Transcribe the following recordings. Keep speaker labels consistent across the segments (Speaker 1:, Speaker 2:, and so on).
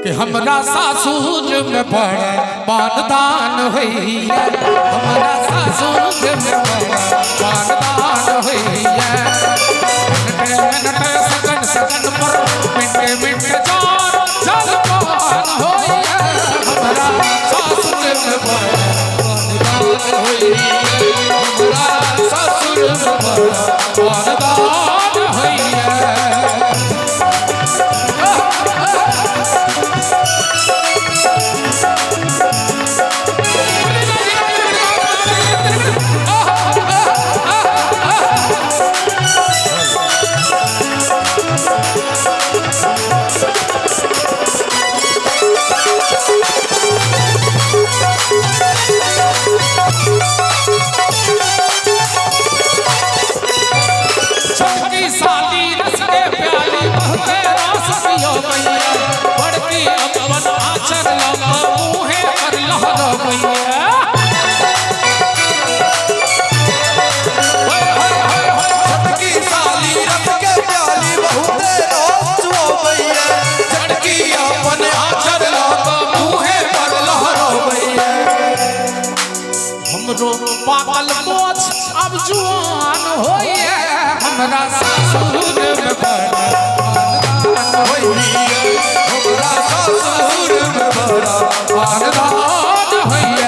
Speaker 1: कि हमरा सासुर में बड़ा मानदान होइया, हमरा सासुर में बड़ा मानदान होइया। सगन सगन पर मिनटे मिनटे जान जलपान होइया, हमरा सासुर में बड़ा मानदान होइया, हमरा सासुर में बड़ा मानदान होइया। पागल मोछ अब जुआन होइए, हमरा सासुर में बड़ा मानदान होइए, हमरा सासुर में बड़ा मानदान होइए।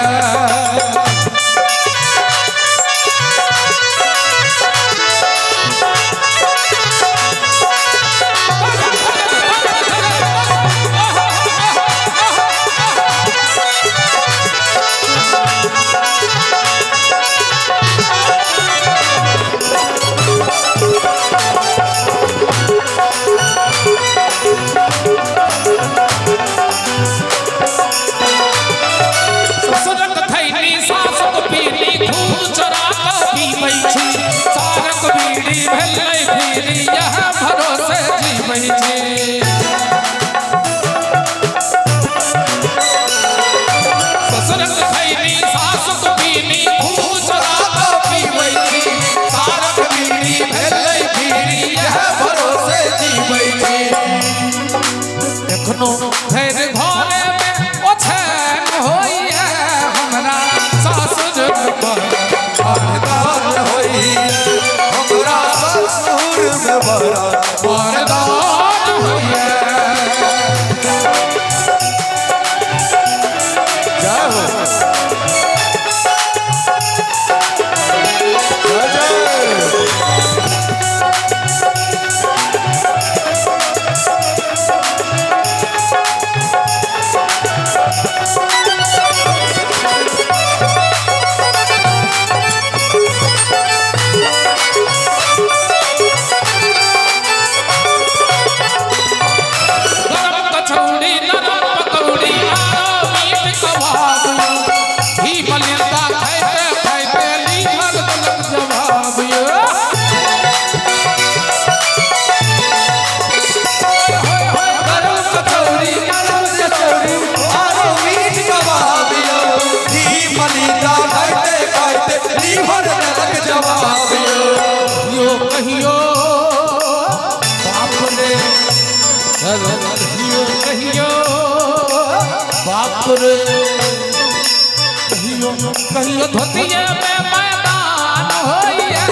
Speaker 1: कहियो धोतिया में मैदान होइए,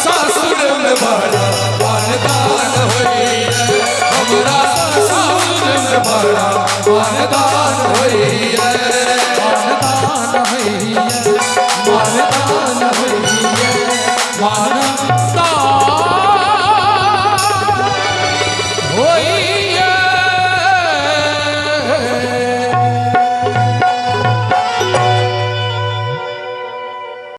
Speaker 1: सासुर में बड़ा मानदान होइए, हमरा सासुर में बड़ा मानदान